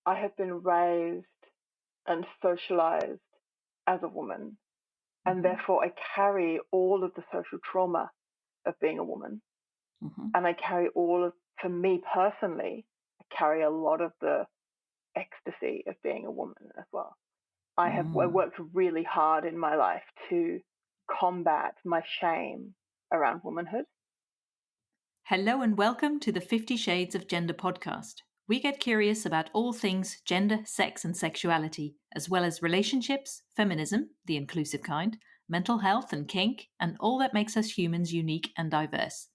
I have been raised and socialized as a woman, and Mm-hmm. therefore I carry all of the social trauma of being a woman. Mm-hmm. And I carry for me personally, I carry a lot of the ecstasy of being a woman as well. I Mm. worked really hard in my life to combat my shame around womanhood. Hello and welcome to the 50 Shades of Gender podcast. We get curious about all things gender, sex, and sexuality, as well as relationships, feminism, the inclusive kind, mental health and kink, and all that makes us humans unique and diverse.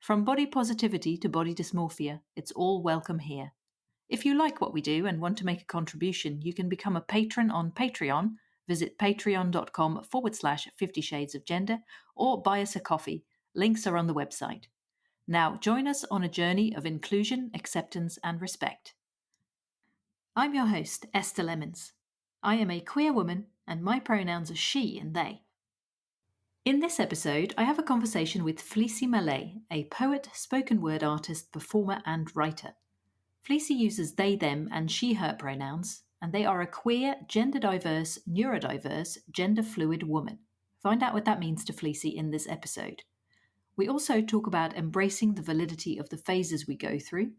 From body positivity to body dysmorphia, it's all welcome here. If you like what we do and want to make a contribution, you can become a patron on Patreon. Visit patreon.com/50 Shades of Gender or buy us a coffee. Links are on the website. Now, join us on a journey of inclusion, acceptance, and respect. I'm your host, Esther Lemons. I am a queer woman, and my pronouns are she and they. In this episode, I have a conversation with Fleassy Malay, a poet, spoken word artist, performer, and writer. Fleassy uses they, them, and she, her pronouns, and they are a queer, gender diverse, neurodiverse, gender fluid woman. Find out what that means to Fleassy in this episode. We also talk about embracing the validity of the phases we go through,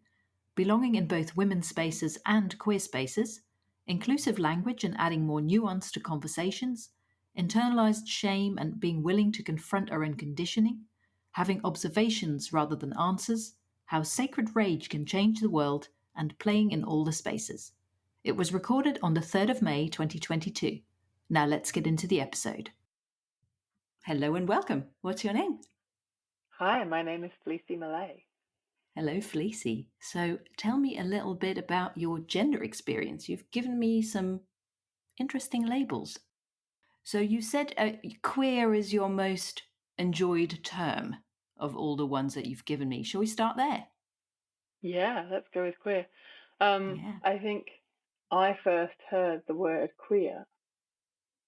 belonging in both women's spaces and queer spaces, inclusive language and adding more nuance to conversations, internalized shame and being willing to confront our own conditioning, having observations rather than answers, how sacred rage can change the world, and playing in all the spaces. It was recorded on the 3rd of May 2022. Now let's get into the episode. Hello and welcome. What's your name? Hi, my name is Fleassy Malay. Hello, Fleassy. So tell me a little bit about your gender experience. You've given me some interesting labels. So you said queer is your most enjoyed term of all the ones that you've given me. Shall we start there? Yeah, let's go with queer. Yeah. I think I first heard the word queer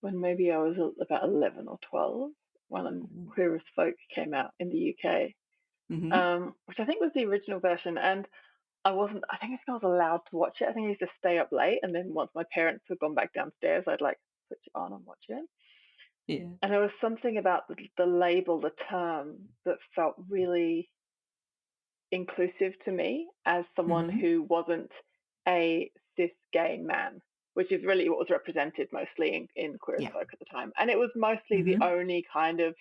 when maybe I was about 11 or 12 when Queer as Folk came out in the UK, Mm-hmm. which I think was the original version. And I think I was allowed to watch it. I think I used to stay up late. And then once my parents had gone back downstairs, I'd like switch it on and watch it. Yeah. And there was something about the label, the term, that felt really inclusive to me as someone Mm-hmm. who wasn't a cis gay man, which is really what was represented mostly in Queer as Yeah. Folk at the time. And it was mostly the Mm-hmm. only kind of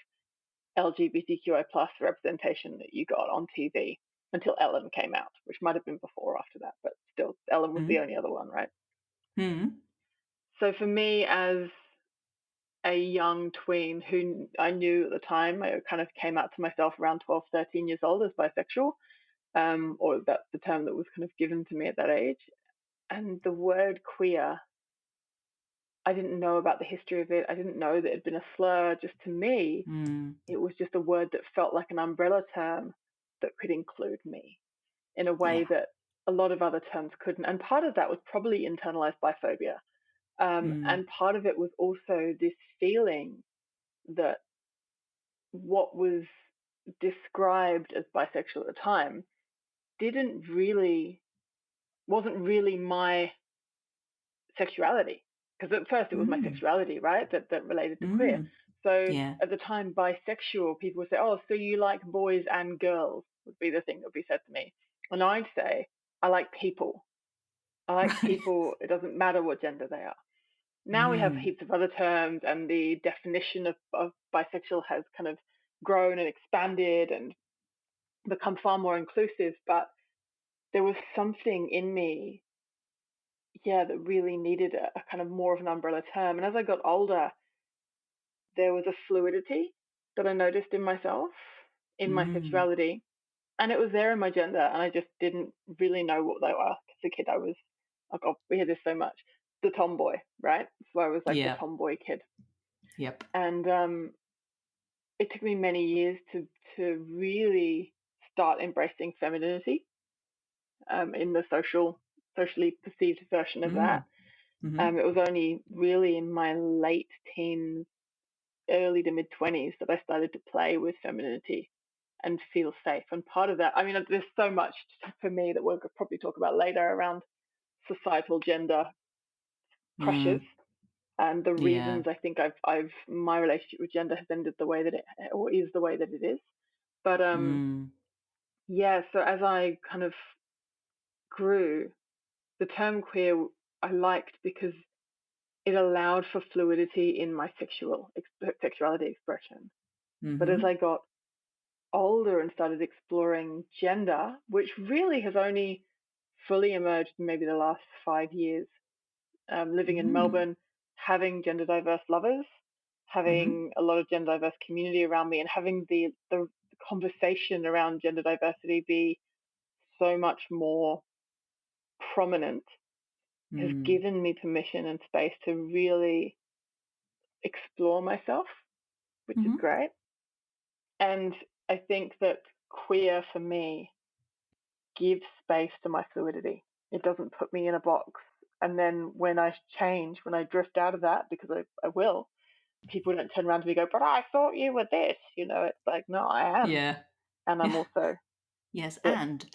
LGBTQI plus representation that you got on TV until Ellen came out, which might have been before or after that, but still, Ellen was the Mm-hmm. only other one, right? Mm-hmm. So for me, as a young tween who I knew at the time, I kind of came out to myself around 12, 13 years old as bisexual, or that's the term that was kind of given to me at that age. And the word queer, I didn't know about the history of it. I didn't know that it had been a slur. Just to me, Mm. it was just a word that felt like an umbrella term that could include me in a way Yeah. that a lot of other terms couldn't. And part of that was probably internalized biphobia. Mm. And part of it was also this feeling that what was described as bisexual at the time didn't really wasn't really my sexuality, because at first it was my Mm. sexuality, right, that related to queer. Mm. So Yeah. at the time, bisexual, people would say, oh, so you like boys and girls, would be the thing that would be said to me, and I'd say, I like people. I like people. It doesn't matter what gender they are. Now we have Mm. heaps of other terms, and the definition of bisexual has kind of grown and expanded and become far more inclusive. But there was something in me, yeah, that really needed a kind of more of an umbrella term. And as I got older, there was a fluidity that I noticed in myself, in my Mm. sexuality, and it was there in my gender, and I just didn't really know what they were. As a kid, I was, oh God, we hear this so much, the tomboy, right? So I was like the Yeah. tomboy kid. Yep. And it took me many years to really start embracing femininity, in the socially perceived version of that. Mm. Mm-hmm. It was only really in my late teens, early to mid 20s that I started to play with femininity and feel safe. And part of that, I mean, there's so much for me that we'll probably talk about later around societal gender pressures Mm. and the Yeah. reasons I think my relationship with gender has ended the way that it or is the way that it is. But Mm. yeah, so as I kind of grew, the term queer I liked because it allowed for fluidity in my sexuality expression. But as Mm-hmm. I got older and started exploring gender, which really has only fully emerged in maybe the last 5 years, living in Mm. Melbourne, having gender diverse lovers, Mm-hmm. having a lot of gender diverse community around me, and having the conversation around gender diversity be so much more prominent has Mm. given me permission and space to really explore myself, which is Mm-hmm. great. And I think that queer for me gives space to my fluidity. It doesn't put me in a box. And then when I change, when I drift out of that, because I will, people don't turn around to me and go, but I thought you were this. It's like, no, I am. Yeah. And I'm Yeah. also Yes, this. and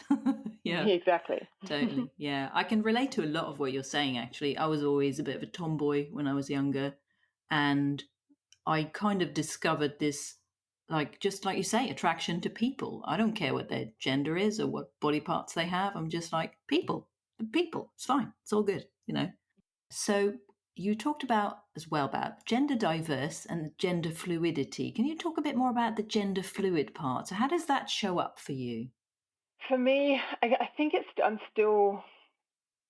yeah, Yeah, exactly. totally. Yeah, I can relate to a lot of what you're saying, actually. I was always a bit of a tomboy when I was younger, and I kind of discovered this, like, just like you say, attraction to people. I don't care what their gender is or what body parts they have. I'm just like, people, people, it's fine. It's all good. So you talked about as well about gender diverse and gender fluidity. Can you talk a bit more about the gender fluid part? So how does that show up for you? For me, I think I'm still,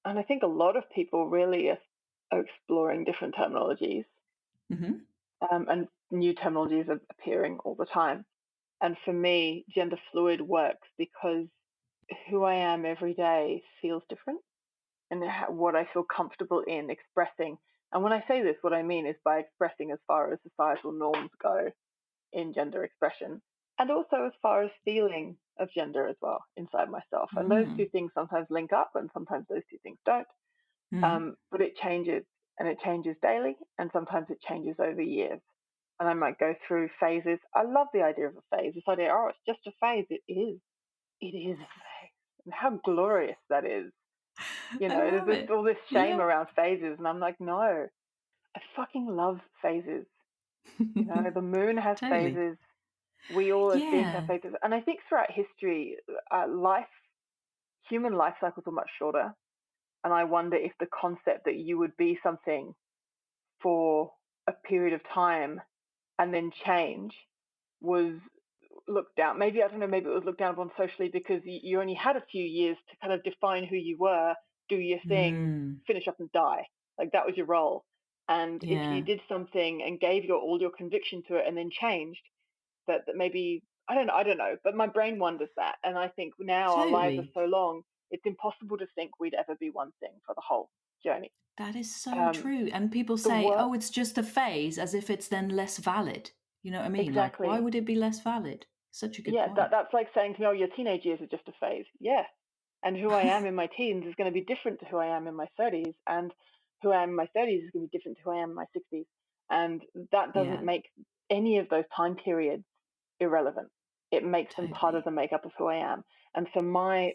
and I think a lot of people really are exploring different terminologies, Mm-hmm. and new terminologies are appearing all the time. And for me, gender fluid works because who I am every day feels different and what I feel comfortable in expressing. And when I say this, what I mean is by expressing as far as societal norms go in gender expression, and also as far as feeling of gender as well inside myself. And those two Mm. things sometimes link up and sometimes those two things don't. Mm. But it changes and it changes daily and sometimes it changes over years. And I might go through phases. I love the idea of a phase. This idea, oh, it's just a phase. It is. It is a phase. And how glorious that is. I There's love it. all this shame Yeah. around phases. And I'm like, no, I fucking love phases. The moon has Totally. phases. We all as beings have Yeah. phases. And I think throughout history, human life cycles are much shorter. And I wonder if the concept that you would be something for a period of time and then change was looked down. Maybe, I don't know, maybe it was looked down upon socially because you only had a few years to kind of define who you were, do your thing, Mm. finish up and die. Like that was your role. And if you Yeah. did something and gave all your conviction to it and then changed, that maybe, I don't know, but my brain wonders that. And I think now our lives are Totally. so long, it's impossible to think we'd ever be one thing for the whole journey. That is so Um, true. And people the say, work, oh, it's just a phase, as if it's then less valid. You know what I mean? Like, why exactly. would it be less valid? Such a good Yeah, point. that's like saying to me, oh, your teenage years are just a phase. Yeah. And who I am in my teens is going to be different to who I am in my 30s. And who I am in my 30s is going to be different to who I am in my 60s. And that doesn't Yeah, make any of those time periods irrelevant. It makes them part of totally. the makeup of who I am. And so my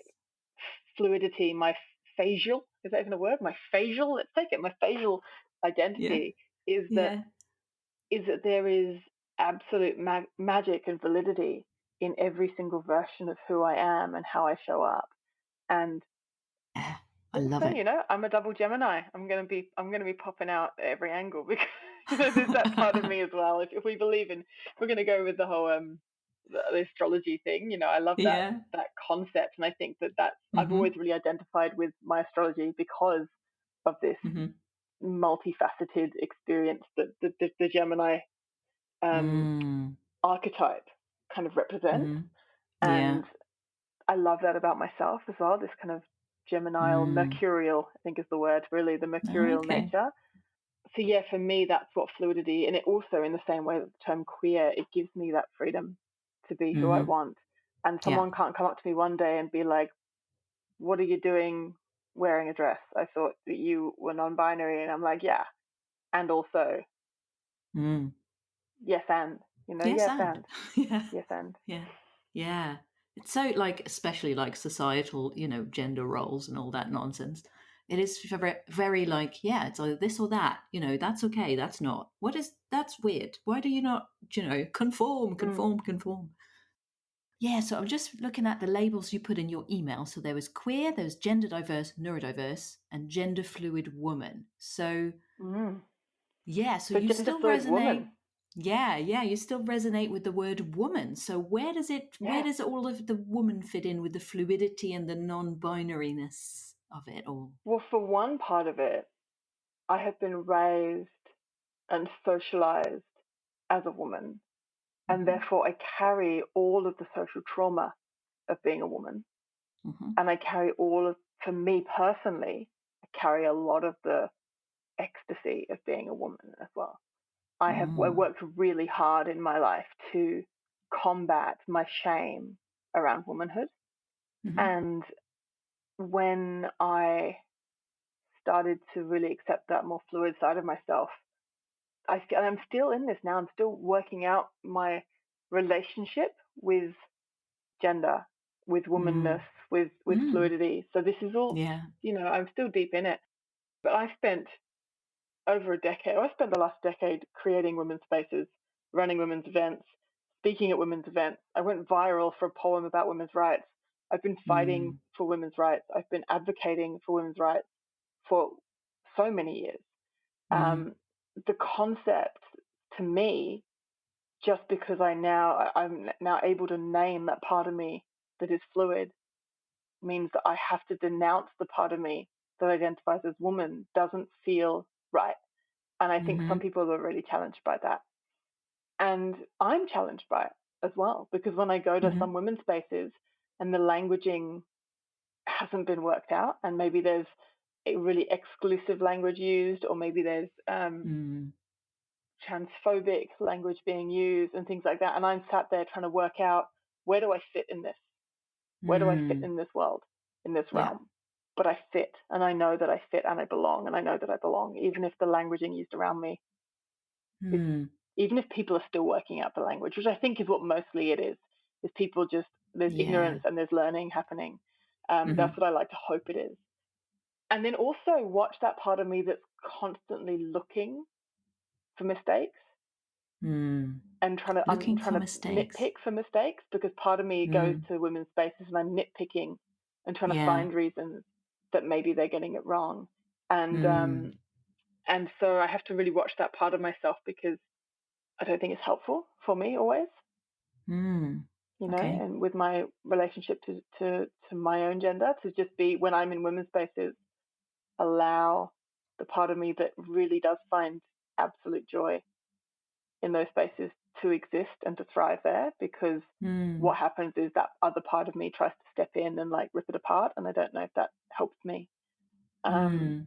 fluidity, my facial, is that even a word? My facial, let's take it, my facial Yeah. identity is that Yeah. there is absolute magic and validity in every single version of who I am and how I show up. And Yeah. I love also, it. I'm a double Gemini. I'm gonna be popping out at every angle because there's that part of me as well. If we believe in, we're gonna go with the whole the astrology thing. I love Yeah. that concept, and I think that's I've always Mm-hmm. really identified with my astrology because of this Mm-hmm. multifaceted experience that the Gemini um, Mm. archetype kind of represents. Mm-hmm. And Yeah. I love that about myself as well, this kind of Gemini or Mm. mercurial, I think is the word, really, the mercurial Okay. nature. So, yeah, for me, that's what fluidity, and it also, in the same way that the term queer, it gives me that freedom to be who I Mm-hmm. want. And Yeah. someone can't come up to me one day and be like, what are you doing wearing a dress? I thought that you were non binary. And I'm like, yeah. And also, Mm. yes, and, Yes, yes, and and, yeah. yes, and. Yeah. Yeah. It's so like, especially like societal, gender roles and all that nonsense. It is very, very like, yeah, it's either this or that. That's okay. That's not. That's weird. Why do you not, conform, Mm. conform, conform? Yeah, so I'm just looking at the labels you put in your email. So there was queer, there was gender diverse, neurodiverse, and gender fluid woman. So Mm. yeah, so So you gender still fluid woman. resonate. Yeah, you still resonate with the word woman. So where Yeah. does all of the woman fit in with the fluidity and the non-binariness of it all? Well, for one part of it, I have been raised and socialized as a woman, and Mm-hmm, therefore I carry all of the social trauma of being a woman. mm-hmm, And I carry for me personally, I carry a lot of the ecstasy of being a woman as well. I mm, worked really hard in my life to combat my shame around womanhood. mm-hmm, And when I started to really accept that more fluid side of myself, and I'm still in this now. I'm still working out my relationship with gender, with womanness, mm, with mm. fluidity. So this is all, Yeah. I'm still deep in it. But I spent over a decade, I spent the last decade creating women's spaces, running women's events, speaking at women's events. I went viral for a poem about women's rights. I've been fighting Mm, for women's rights. I've been advocating for women's rights for so many years. mm, The concept to me, just because I'm now able to name that part of me that is fluid, means that I have to denounce the part of me that identifies as woman doesn't feel right. And I think some mm-hmm, people are really challenged by that. And I'm challenged by it as well, because when I go to mm-hmm, some women's spaces and the languaging hasn't been worked out, and maybe there's a really exclusive language used, or maybe there's mm, transphobic language being used and things like that. And I'm sat there trying to work out, where do I fit in this? Where do I fit mm. in this world, in this Yeah. realm? But I fit, and I know that I fit and I belong, and I know that I belong, even if the languaging used around me is, Mm. even if people are still working out the language, which I think is what mostly it is people just, there's Yeah. ignorance and there's learning happening. That's Mm-hmm, what I like to hope it is. And then also watch that part of me that's constantly looking for mistakes mm. and Looking trying for to mistakes. nitpick for mistakes, because part of me goes Mm. to women's spaces and I'm nitpicking and trying to Yeah. find reasons that maybe they're getting it wrong. And Mm. and so I have to really watch that part of myself, because I don't think it's helpful for me always, Mm. Okay. and with my relationship to my own gender, to just be, when I'm in women's spaces, allow the part of me that really does find absolute joy in those spaces to exist and to thrive there, because Mm. what happens is that other part of me tries to step in and like rip it apart, and I don't know if that helps me. um Mm.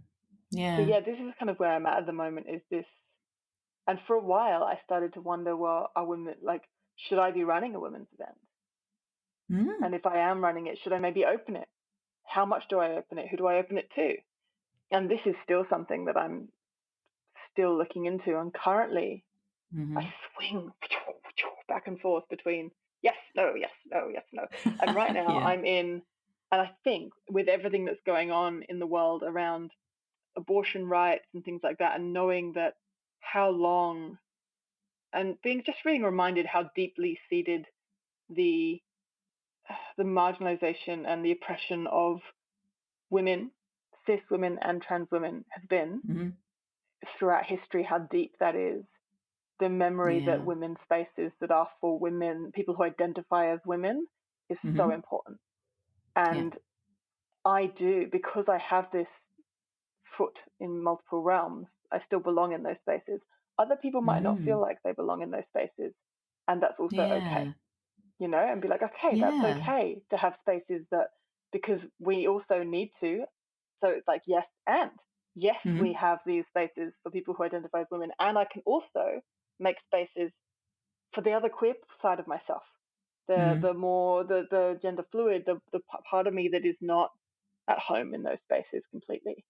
so Yeah. yeah, this is kind of where I'm at the moment, is this. And for a while I started to wonder, well, are women, like, should I be running a women's event? Mm. And if I am running it, should I maybe open it? How much do I open it? Who do I open it to? And this is still something that I'm still looking into. And currently I Mm-hmm. swing back and forth between yes, no, yes, no, yes, no. And right now Yeah. I'm in, and I think with everything that's going on in the world around abortion rights and things like that, and knowing that how long, and being reminded how deeply seated the marginalization and the oppression of women, cis women and trans women, has been Mm-hmm. throughout history, how deep that is. The memory that Yeah. women's spaces that are for women, people who identify as women, is so Mm-hmm. important. Yeah. And I do, because I have this foot in multiple realms, I still belong in those spaces. Other people might not feel Mm. like they belong in those spaces, and that's also okay, Yeah. and be like, okay, that's Yeah. okay to have spaces that, because we also need to. So it's like, yes, and yes, we Mm-hmm. have these spaces for people who identify as women, and I can also make spaces for the other queer side of myself, Mm. the more the gender fluid, the part of me that is not at home in those spaces completely.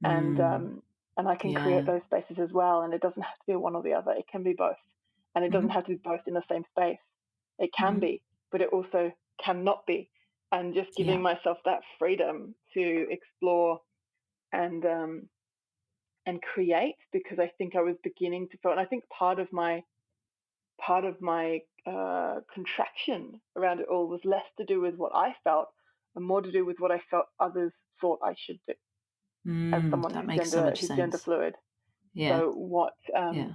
and Mm. and I can create Yeah. those spaces as well, and it doesn't have to be one or the other. It can be both, and it doesn't Mm-hmm. have to be both in the same space. It can Mm-hmm. be, but it also cannot be. And just giving Yeah. myself that freedom to explore and create, because I think I was beginning to feel, and I think part of my contraction around it all was less to do with what I felt and more to do with what I felt others thought I should do as someone That who's makes so much gender sense. fluid. Yeah. So what Yeah.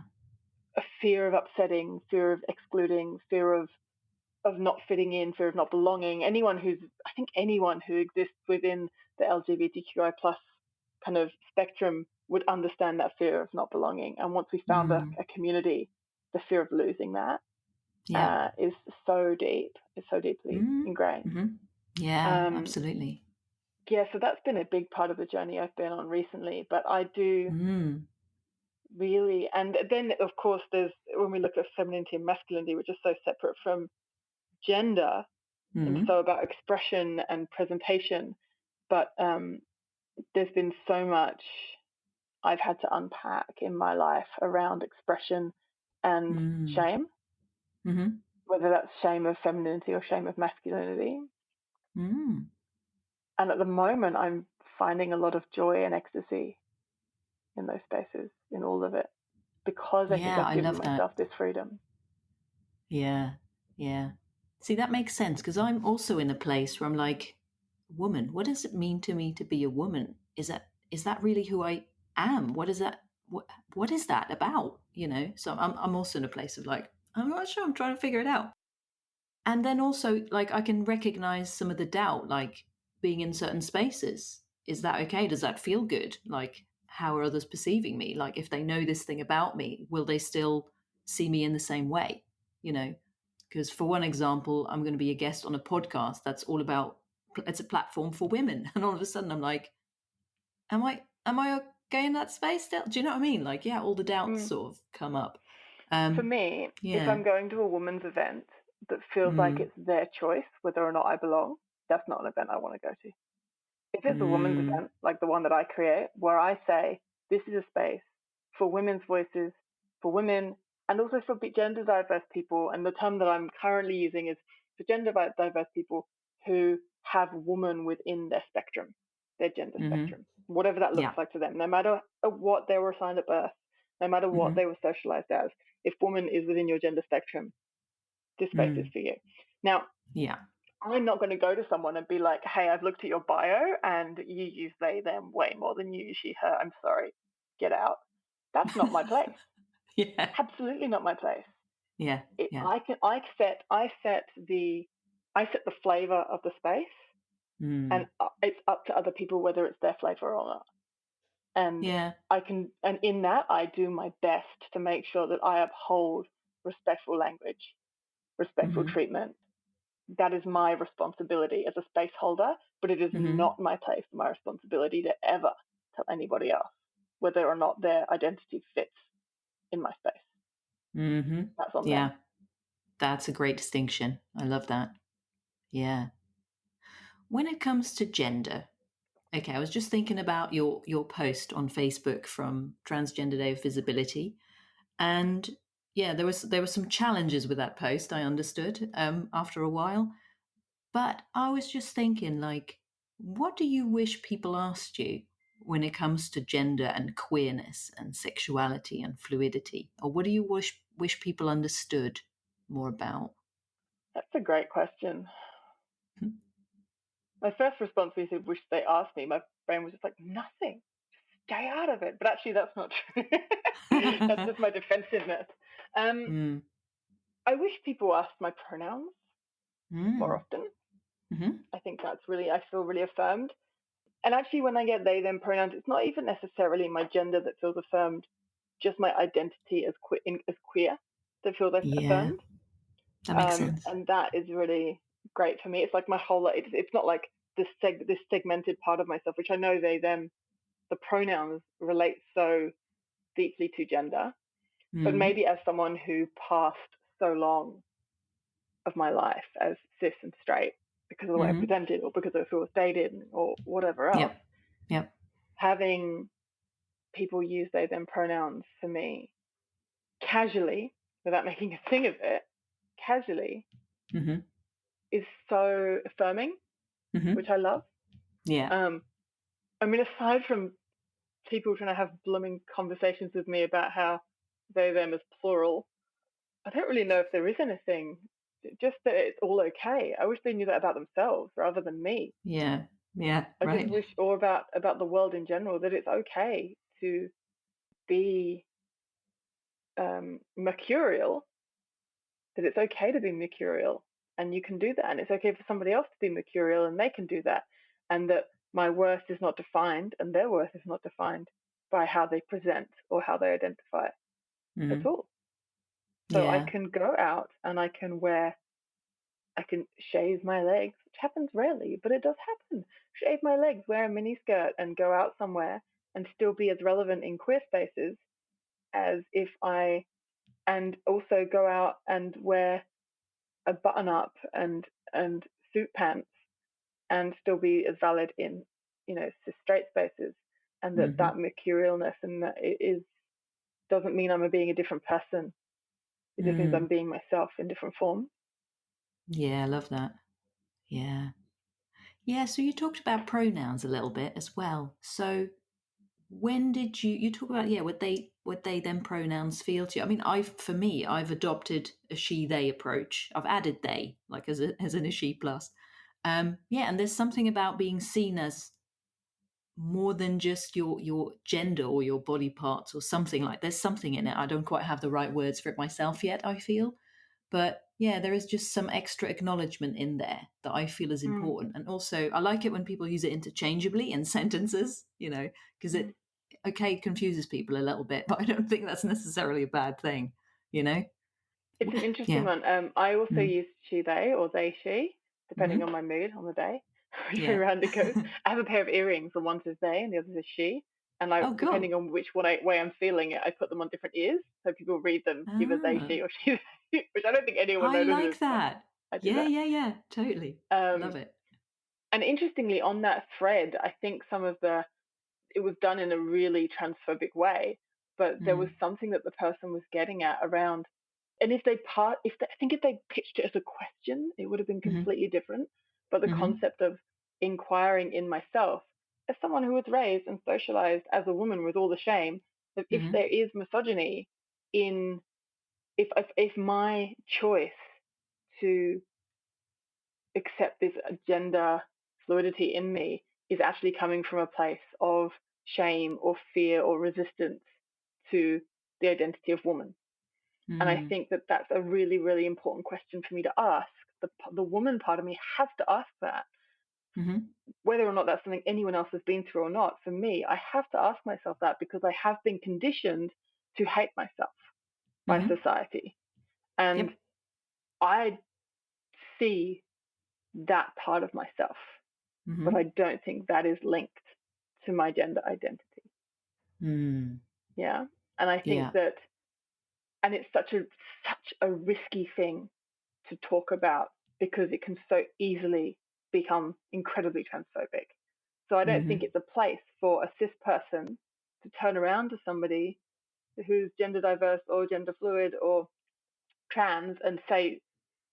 a fear of upsetting, fear of excluding, fear of not fitting in, fear of not belonging. Anyone who exists within the LGBTQI plus kind of spectrum would understand that fear of not belonging. And once we found a community, the fear of losing that Yeah. is so deep. It's so deeply ingrained. Yeah, absolutely. Yeah, so that's been a big part of the journey I've been on recently. But I do really, and then of course there's, when we look at femininity and masculinity, which is so separate from gender, and so about expression and presentation. But there's been so much I've had to unpack in my life around expression and shame, whether that's shame of femininity or shame of masculinity. And at the moment, I'm finding a lot of joy and ecstasy in those spaces, in all of it, because I think Yeah, I've I given love that. myself this freedom. Yeah, yeah. See, that makes sense because I'm also in a place where I'm like, woman, what does it mean to me to be a woman? Is that really who I am? What is that? What is that about? So I'm also in a place of like, I'm not sure. I'm trying to figure it out. And then also, like, I can recognize some of the doubt, like being in certain spaces. Is that okay? Does that feel good? Like, how are others perceiving me? Like, if they know this thing about me, will they still see me in the same way? Because for one example, I'm going to be a guest on a podcast that's all about, it's a platform for women. And all of a sudden I'm like, am I okay in that space still? Do you know what I mean? Like, yeah, all the doubts sort of come up. For me, if Yeah. I'm going to a women's event that feels like Mm, it's their choice whether or not I belong, that's not an event I want to go to. If it's a women's mm, event, like the one that I create, where I say, this is a space for women's voices, for women, and also for gender diverse people. And the term that I'm currently using is for gender diverse people who have woman within their spectrum, their gender spectrum, whatever that looks yeah. like to them, no matter what they were assigned at birth, no matter what they were socialized as. If woman is within your gender spectrum, this space is for you. Now, Yeah. I'm not going to go to someone and be like, hey, I've looked at your bio and you use they, them way more than you use she, her. I'm sorry. Get out. That's not my place. Yeah. Absolutely not my place. Yeah. Yeah. I set the flavor of the space, and it's up to other people whether it's their flavor or not. And Yeah. and in that, I do my best to make sure that I uphold respectful language, respectful treatment. That is my responsibility as a space holder, but it is not my place, my responsibility to ever tell anybody else whether or not their identity fits in my space. That's on them. Yeah. That's a great distinction. I love that. Yeah. When it comes to gender, okay, I was just thinking about your post on Facebook from Transgender Day of Visibility, and yeah, there were some challenges with that post. I understood after a while, but I was just thinking, like, what do you wish people asked you when it comes to gender and queerness and sexuality and fluidity, or what do you wish people understood more about? That's a great question. My first response was, I wish they asked me. My brain was just like, nothing. Stay out of it. But actually, that's not true. That's just my defensiveness. Um, Mm. I wish people asked my pronouns more Mm. often. Mm-hmm. I think I feel really affirmed. And actually, when I get they, them pronouns, it's not even necessarily my gender that feels affirmed, just my identity as queer that feels Yeah, affirmed. that makes sense. And that is really great for me. It's like my whole, it's not like this segmented part of myself, which I know they, them, the pronouns relate so deeply to gender. But Mm. maybe as someone who passed so long of my life as cis and straight because of the way I Mm-hmm. presented or because of who I was dated or whatever else, Yep. Yep. having people use they, them pronouns for me casually, without making a thing of it, casually, Mm-hmm. is so affirming, Mm-hmm. which I love. Yeah. Um, I mean, aside from people trying to have blooming conversations with me about how they, them is plural. I don't really know if there is anything, just that it's all okay. I wish they knew that about themselves rather than me. Yeah. Yeah. I just Right. wish, or about the world in general, that it's okay to be mercurial, that it's okay to be mercurial, and you can do that, and it's okay for somebody else to be mercurial, and they can do that, and that my worth is not defined, and their worth is not defined by how they present or how they identify at Mm. all. So I Yeah. can go out and I can shave my legs, which happens rarely, but it does happen. Shave my legs, wear a mini skirt, and go out somewhere and still be as relevant in queer spaces as if and also go out and wear a button up and suit pants and still be as valid in, straight spaces. And that Mm-hmm. mercurialness and that it is doesn't mean I'm being a different person. It just means I'm Mm. being myself in different forms. Yeah, I love that. Yeah. Yeah, so you talked about pronouns a little bit as well. So when did you talk about, yeah, would they then pronouns feel to you? I mean, I've adopted a she they approach. I've added they, like as in a she plus. Yeah, and there's something about being seen as more than just your gender or your body parts or something. Like there's something in it. I don't quite have the right words for it myself yet, I feel. But yeah, there is just some extra acknowledgement in there that I feel is Mm, important. And also, I like it when people use it interchangeably in sentences, because mm. it confuses people a little bit, but I don't think that's necessarily a bad thing, you know? It's an interesting Yeah. one. I also Mm. use she, they, or they, she, depending on Hmm. my mood on the day, which way Yeah. around it goes. I have a pair of earrings, the one's is they and the other's is she. And Oh, depending cool. on which way I'm feeling it, I put them on different ears. So people read them either they, Ah, she, or she, they, which I don't think anyone I notices, like but that. I do Yeah, that. yeah, yeah. Totally. Um, Love it. and interestingly, on that thread, I think it was done in a really transphobic way, but there was Mm. something that the person was getting at around. And I think if they pitched it as a question, it would have been Hmm. completely different. But the Hmm. concept of inquiring in myself, as someone who was raised and socialized as a woman with all the shame, that if Hmm. there is misogyny in, if my choice to accept this gender fluidity in me is actually coming from a place of shame or fear or resistance to the identity of woman. And I Mm. think that that's a really, really important question for me to ask. The woman part of me has to ask that, Hmm. whether or not that's something anyone else has been through or not. For me, I have to ask myself that because I have been conditioned to hate myself by Hmm. society. And Yep. I see that part of myself, but I Hmm. don't think that is linked to my gender identity. Mm. Yeah. And I think Yeah. that, and it's such a risky thing to talk about because it can so easily become incredibly transphobic. So I don't think Hmm. it's a place for a cis person to turn around to somebody who's gender diverse or gender fluid or trans and say,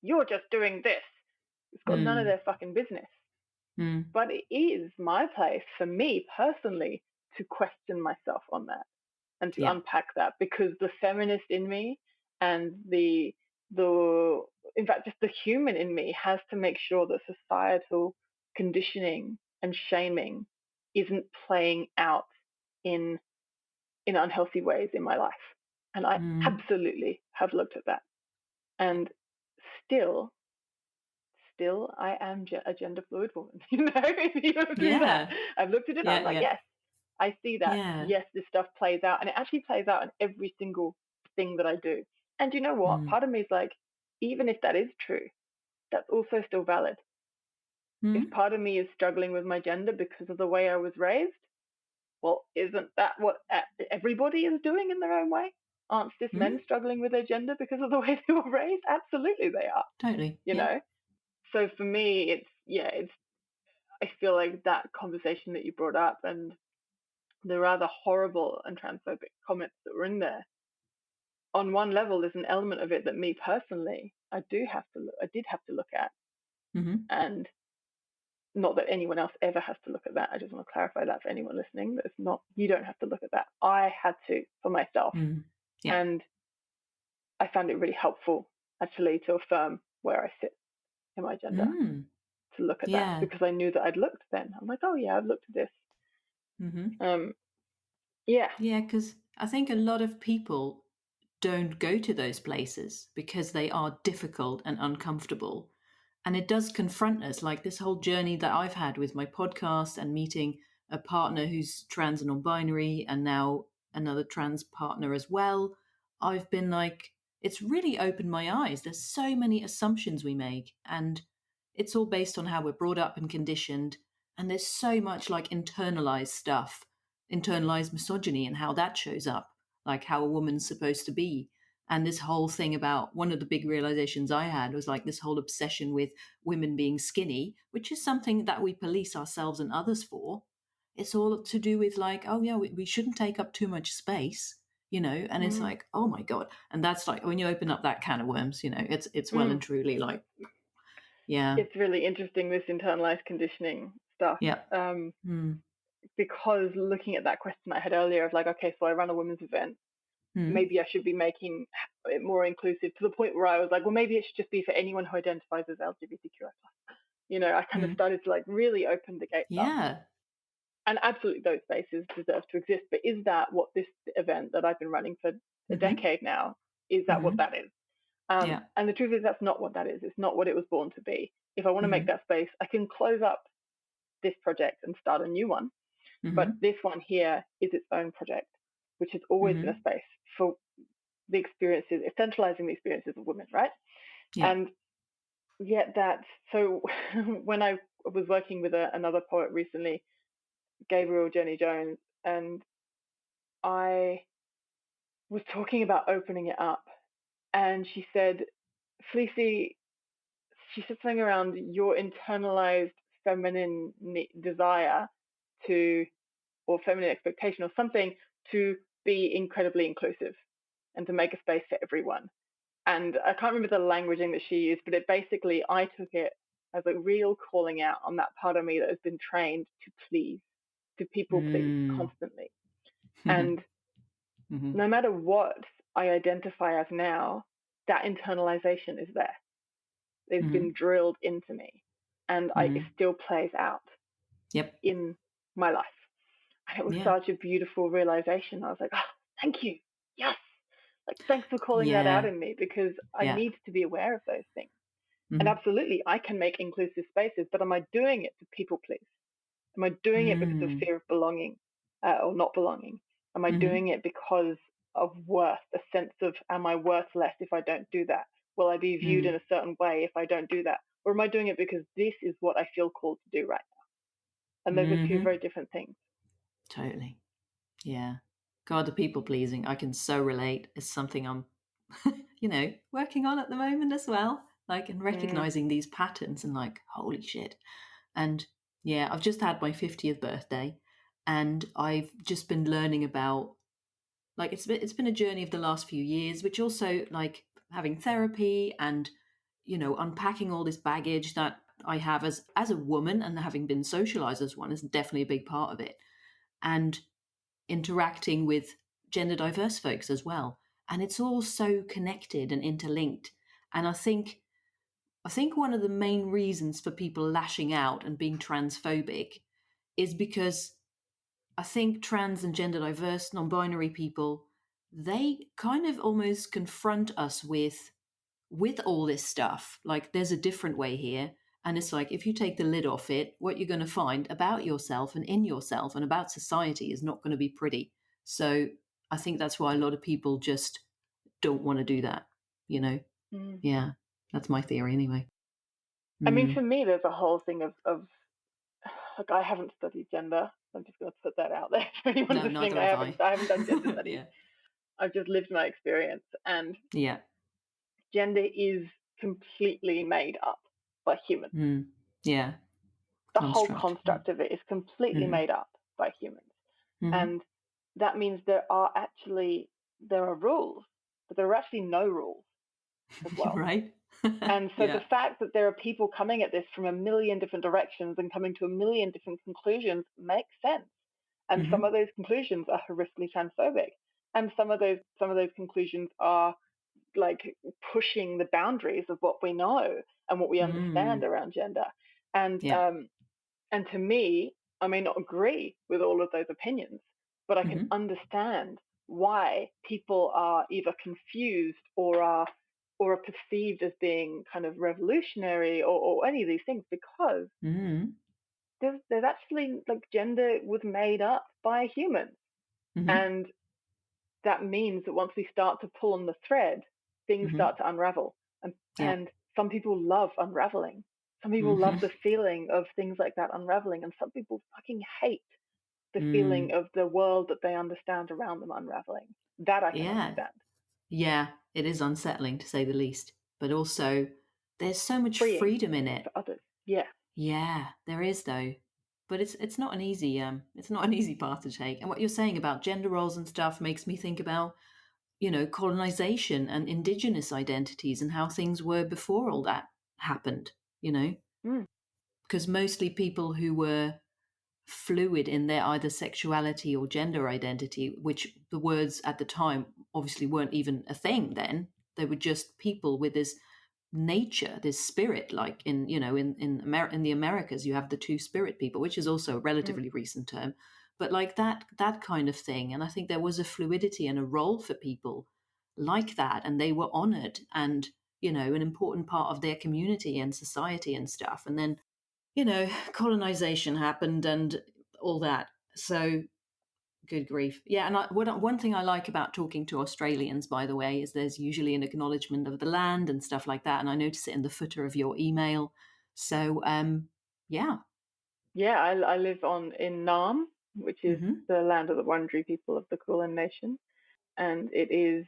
you're just doing this. It's got none of Mm. their fucking business. Mm. But it is my place for me personally to question myself on that and to Yeah. unpack that because the feminist in me and the in fact just the human in me has to make sure that societal conditioning and shaming isn't playing out in unhealthy ways in my life. And I Mm. absolutely have looked at that. And still I am a gender fluid woman. If you look through that, Yeah. I've looked at it. I'm Yeah. like, Yeah. yes, I see that. Yeah. Yes, this stuff plays out, and it actually plays out in every single thing that I do. And you know what? Mm. Part of me is like, even if that is true, that's also still valid. If Mm. part of me is struggling with my gender because of the way I was raised, well, isn't that what everybody is doing in their own way? Aren't cis men Mm. struggling with their gender because of the way they were raised? Absolutely, they are. Totally. You Yeah. know. So for me, it's I feel like that conversation that you brought up and the rather horrible and transphobic comments that were in there. On one level, there's an element of it that me personally, I did have to look at, Hmm. and not that anyone else ever has to look at that. I just want to clarify that for anyone listening. That it's not, you don't have to look at that. I had to for myself. Yeah. And I found it really helpful actually to affirm where I sit in my gender, to look at that, because I knew that I'd looked then. I'm like, oh yeah, I've looked at this. Yeah. Yeah, because I think a lot of people don't go to those places because they are difficult and uncomfortable. And it does confront us, like this whole journey that I've had with my podcast and meeting a partner who's trans and non-binary, and now another trans partner as well. I've been like, it's really opened my eyes. There's so many assumptions we make, and it's all based on how we're brought up and conditioned. And there's so much like internalized stuff, internalized misogyny and how that shows up, like how a woman's supposed to be. And this whole thing about, one of the big realizations I had was like this whole obsession with women being skinny, which is something that we police ourselves and others for. It's all to do with like, oh yeah, we shouldn't take up too much space, and it's like, oh my God. And that's like, when you open up that can of worms, it's well and truly like, yeah. It's really interesting, this internalized conditioning stuff. Yeah. Because looking at that question I had earlier of like, okay, so I run a women's event. Maybe I should be making it more inclusive, to the point where I was like, well, maybe it should just be for anyone who identifies as LGBTQI+. I kind of started to like really open the gates up. And absolutely those spaces deserve to exist. But is that what this event that I've been running for a decade now, is that what that is? And the truth is, that's not what that is. It's not what it was born to be. If I want to make that space, I can close up this project and start a new one. But this one here is its own project, which has always been a space for the experiences, centralizing the experiences of women, right? Yeah. And yet so when I was working with another poet recently, Gabriel Jenny Jones, and I was talking about opening it up, and she said, Fleassy, she said something around your internalized feminine desire to, or feminine expectation or something, to be incredibly inclusive and to make a space for everyone. And I can't remember the languaging that she used, but basically, I took it as a real calling out on that part of me that has been trained to please, to people please constantly. And no matter what I identify as now, that internalization is there. It's been drilled into me, and it still plays out in my life. And it was such a beautiful realization. I was like, oh, thank you. Yes. Like, thanks for calling that out in me, because I need to be aware of those things. And absolutely, I can make inclusive spaces, but am I doing it to people please? Am I doing it because of fear of belonging or not belonging? Am I doing it because of worth, a sense of, am I worth less if I don't do that? Will I be viewed in a certain way if I don't do that? Or am I doing it because this is what I feel called to do right now? And those are two very different things. Totally. Yeah. God, the people pleasing, I can so relate. It's something I'm, working on at the moment as well. Like, and recognizing these patterns and like, holy shit. And yeah, I've just had my 50th birthday, and I've just been learning about, like, it's been a journey of the last few years, which also like having therapy and, unpacking all this baggage that I have as a woman, and having been socialized as one is definitely a big part of it. And interacting with gender diverse folks as well. And it's all so connected and interlinked. And I think one of the main reasons for people lashing out and being transphobic is because I think trans and gender diverse, non-binary people, they kind of almost confront us with all this stuff. Like, there's a different way here. And it's like, if you take the lid off it, what you're going to find about yourself and in yourself and about society is not going to be pretty. So I think that's why a lot of people just don't want to do that, Yeah, that's my theory anyway. I mean, for me, there's a whole thing of like, I haven't studied gender. I'm just going to put that out there for anyone listening. Neither have I haven't done gender studies. I've just lived my experience, and gender is completely made up by humans. Yeah. The whole construct of it is completely made up by humans. And that means there are rules, but there are actually no rules as well. Right. And so the Yeah. fact that there are people coming at this from a million different directions and coming to a million different conclusions makes sense. And some of Hmm. those conclusions are horrifically transphobic. And some of those conclusions are like pushing the boundaries of what we know and what we understand Mm. around gender. And Yeah. and to me, I may not agree with all of those opinions, but I can Hmm. understand why people are either confused or are perceived as being kind of revolutionary or any of these things, because Mm. there's actually, like, gender was made up by humans. Hmm. And that means that once we start to pull on the thread, things Hmm. start to unravel. And Yeah. and some people love unraveling. Some people love Hmm. the feeling of things like that unraveling, and some people fucking hate the feeling Mm. of the world that they understand around them unraveling. That I can Yeah. understand. Yeah. It is unsettling to say the least, but also there's so much Freeing freedom in it. for others. Yeah. Yeah, there is though. But it's not an easy it's not an easy path to take. And what you're saying about gender roles and stuff makes me think about, colonization and indigenous identities and how things were before all that happened, you know? Mm, Because mostly people who were fluid in their either sexuality or gender identity, which the words at the time obviously weren't even a thing then. They were just people with this nature, this spirit, like in the Americas, you have the two spirit people, which is also a mm, relatively recent term, but like that kind of thing. And I think there was a fluidity and a role for people like that, and they were honored and an important part of their community and society and stuff. And then colonization happened and all that. So good grief. Yeah, and one thing I like about talking to Australians, by the way, is there's usually an acknowledgement of the land and stuff like that, and I notice it in the footer of your email. So, yeah. yeah, I live in Nam, which is Hmm. the land of the Wurundjeri people of the Kulin Nation, and it is.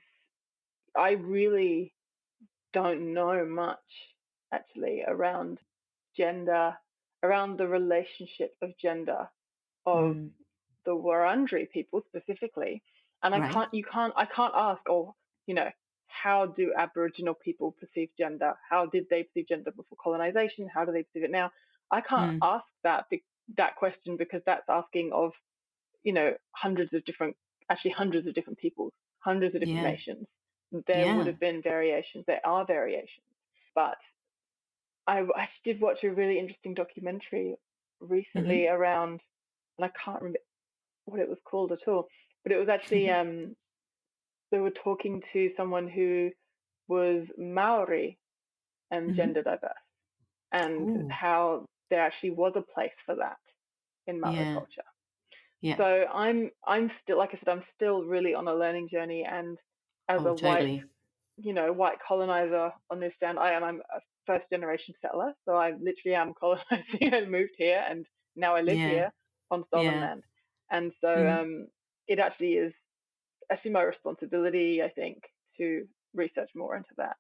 I really don't know much actually around gender, around the relationship of gender of Mm. the Wurundjeri people specifically. And Right. I can't ask, or, you know, how do Aboriginal people perceive gender? How did they perceive gender before colonization? How do they perceive it now? I can't Mm. ask that question, because that's asking of, hundreds of different peoples, hundreds of different Yeah. nations. There would Yeah. have been variations. There are variations, but I did watch a really interesting documentary recently Hmm. around, and I can't remember what it was called at all, but it was actually they were talking to someone who was Maori and Hmm. gender diverse, and Oh, how there actually was a place for that in Maori yeah. culture. Yeah. So I'm still, like I said, I'm still really on a learning journey, and as Oh, a totally. white colonizer on this stand, I'm a first generation settler, so I literally am colonizing and moved here, and now I live Yeah. here on stolen Yeah. land. And so Hmm. it actually is actually my responsibility, I think, to research more into that.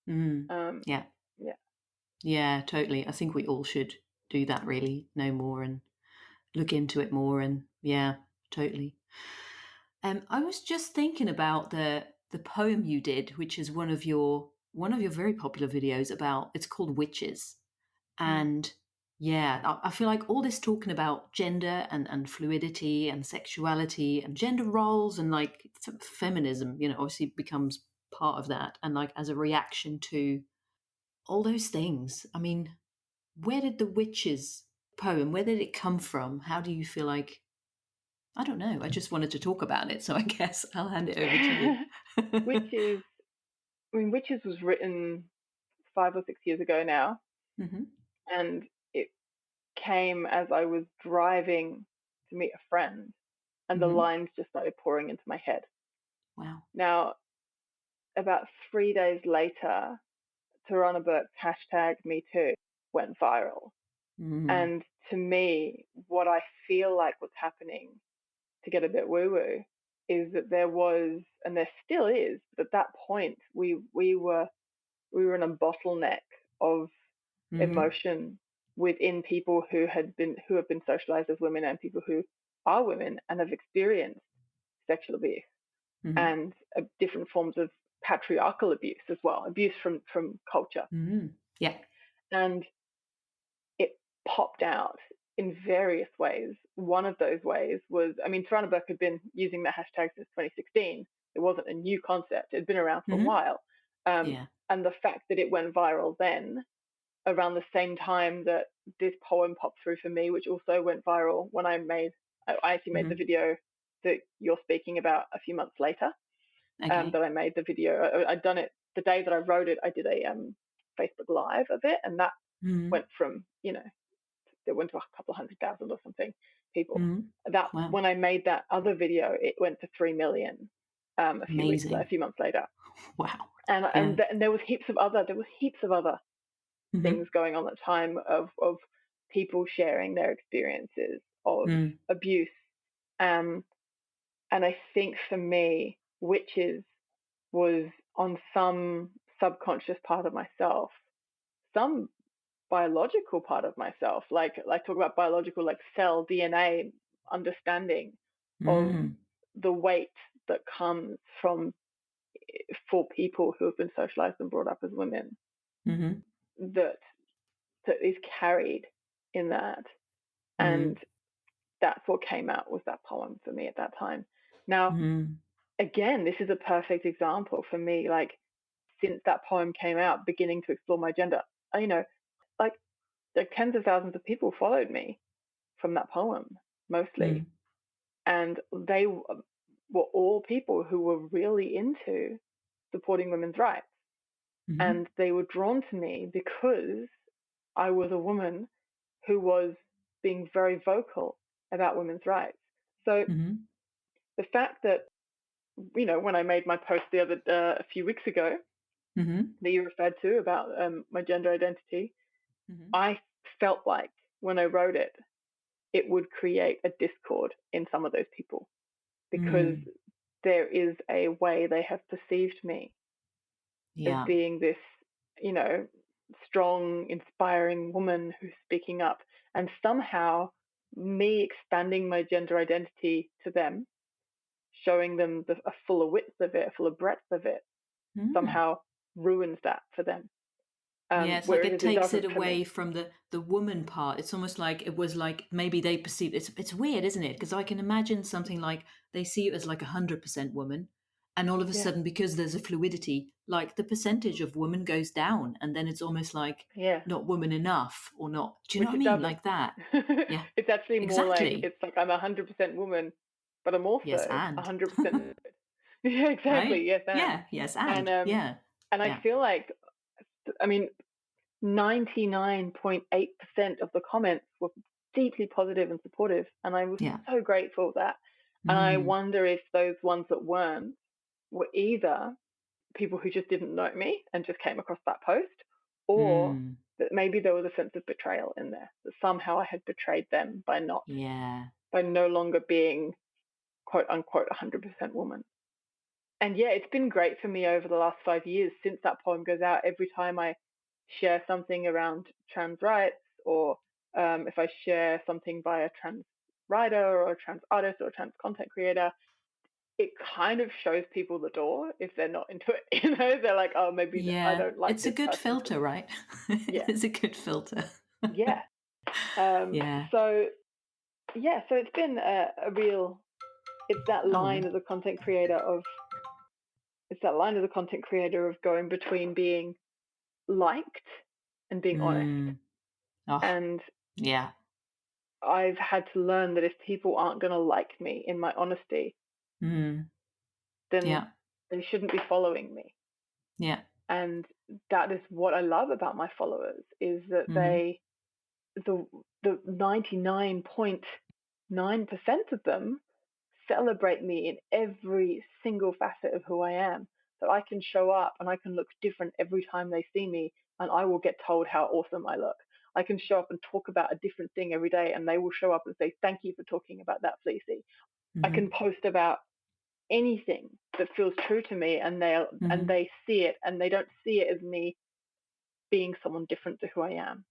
Mm. Um, Yeah. yeah. Yeah, totally. I think we all should do that, really, know more and look into it more. And yeah, totally. I was just thinking about the poem you did, which is one of your very popular videos about. It's called Witches, Mm, and yeah, I feel like all this talking about gender and fluidity and sexuality and gender roles and like feminism, obviously becomes part of that, and like as a reaction to all those things. I mean, where did the Witches poem, where did it come from? How do you feel like, I don't know. I just wanted to talk about it, so I guess I'll hand it over to you. mm. Witches. I mean, Witches was written 5 or 6 years ago now, Hmm. and it came as I was driving to meet a friend, and the Hmm. lines just started pouring into my head. Wow. Now, about 3 days later, Tarana Burke's hashtag Me Too went viral. Mm. And to me, what I feel like was happening, to get a bit woo woo, is that there was, and there still is, but at that point, we were in a bottleneck of Hmm. emotion within people who have been socialized as women, and people who are women and have experienced sexual abuse Hmm. and different forms of patriarchal abuse as well, abuse from culture. Yeah. And it popped out in various ways. One of those ways was, I mean, Tarana Burke had been using the hashtag since 2016. It wasn't a new concept. It had been around for a while. Yeah. And the fact that it went viral then, around the same time that this poem popped through for me, which also went viral when I actually made the video that you're speaking about a few months later. Okay. That I made the video. I'd done it the day that I wrote it. I did a Facebook Live of it, and that went from, it went to a couple of 100,000 or something people. That Wow. when I made that other video, it went to 3 million a few months later. Wow. And there was heaps of other things going on at the time of people sharing their experiences of abuse. And I think for me, Witches was on some subconscious part of myself, some biological part of myself, like talk about biological, like cell DNA understanding of the weight that comes from, for people who have been socialized and brought up as women, that is carried in that. And that's what came out, was that poem for me at that time. Now, again, this is a perfect example for me, like, since that poem came out, beginning to explore my gender, like, tens of thousands of people followed me from that poem, mostly. And they were all people who were really into supporting women's rights. And they were drawn to me because I was a woman who was being very vocal about women's rights. So the fact that, when I made my post a few weeks ago, that you referred to about my gender identity, I felt like when I wrote it, it would create a discord in some of those people, because there is a way they have perceived me as being this, strong, inspiring woman who's speaking up. And somehow me expanding my gender identity to them, showing them a fuller width of it, a fuller breadth of it, somehow ruins that for them. Yeah, it's like it takes it doesn't for away me. from the woman part. It's almost like it was like maybe they perceive it's weird, isn't it? Because I can imagine something like they see it as like 100% woman, and all of a Yeah. sudden, because there's a fluidity, like the percentage of woman goes down, and then it's almost like Yeah. not woman enough or not. Do you know Which what I it mean? doesn't. Like that. Yeah, It's actually more like, exactly. it's like I'm 100% woman, but I'm Yes, also and 100%. Yeah, exactly. right. Yes, Yeah, yes, and yeah, and I yeah, feel like, I mean, 99.8% of the comments were deeply positive and supportive, and I was yeah. so grateful for that. And I wonder if those ones that weren't were either people who just didn't know me and just came across that post, or that maybe there was a sense of betrayal in there, that somehow I had betrayed them by no longer being quote unquote 100% woman. And yeah, it's been great for me over the last 5 years since that poem goes out. Every time I share something around trans rights, or if I share something by a trans writer or a trans artist or a trans content creator, it kind of shows people the door if they're not into it. They're like, oh, maybe I Yeah, don't like it's a this good person. filter, right? Yeah, It's a good filter. yeah. Yeah. So yeah, so it's been a real. It's that line Oh. of the content creator of. It's that line of the content creator of going between being liked and being honest. Oh, And yeah. I've had to learn that if people aren't going to like me in my honesty, then Yeah. they shouldn't be following me. Yeah. And that is what I love about my followers, is that the 99.9% of them celebrate me in every single facet of who I am. That I can show up and I can look different every time they see me, and I will get told how awesome I look. I can show up and talk about a different thing every day, and they will show up and say, thank you for talking about that, Fleassy. I can post about anything that feels true to me, and they see it, and they don't see it as me being someone different to who I am.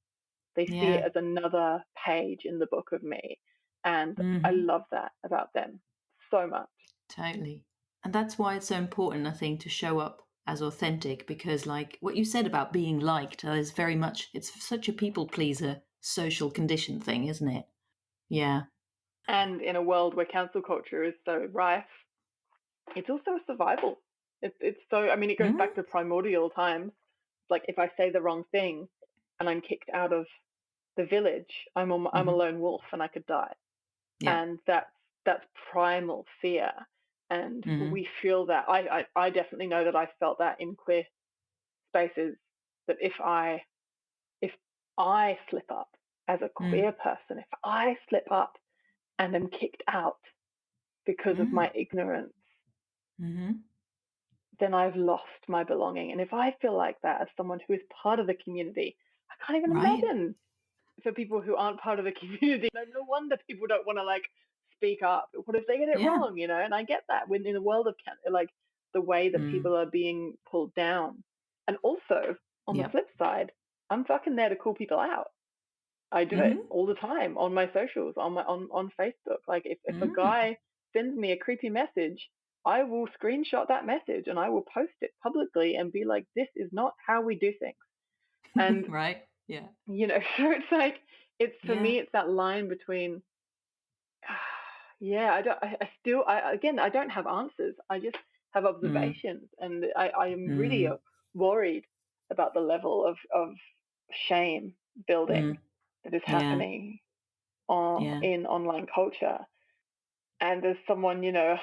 They see it Yeah. as another page in the book of me. And I love that about them so much. Totally. And that's why it's so important, I think, to show up as authentic, because like what you said about being liked is very much, it's such a people pleaser social condition thing, isn't it? Yeah. And in a world where cancel culture is so rife, it's also a survival. It's so, I mean, it goes back Mm-hmm. to primordial times. Like if I say the wrong thing and I'm kicked out of the village, I'm a Mm-hmm. lone wolf and I could die. Yeah. And that's primal fear. And Mm-hmm. we feel that. I definitely know that I felt that in queer spaces, that if I slip up as a queer person, if I slip up and am kicked out because of my ignorance, Mm-hmm. then I've lost my belonging. And if I feel like that as someone who is part of the community, I can't even Right. imagine for people who aren't part of the community. No wonder people don't want to like speak up. What if they get it Yeah. wrong? And I get that when in the world of like the way that Mm. people are being pulled down. And also on the Yeah. flip side, I'm fucking there to call people out. I do it Mm-hmm. all the time on my socials, on Facebook. Like if a Mm. guy sends me a creepy message, I will screenshot that message and I will post it publicly and be like, this is not how we do things. And Right. Yeah. so it's like it's for Yeah. me, it's that line between yeah, I don't I still I again I don't have answers. I just have Mm. observations, and I am really Mm. worried about the level of shame building Mm. that is Yeah. happening Yeah. in online culture. And as someone, oh,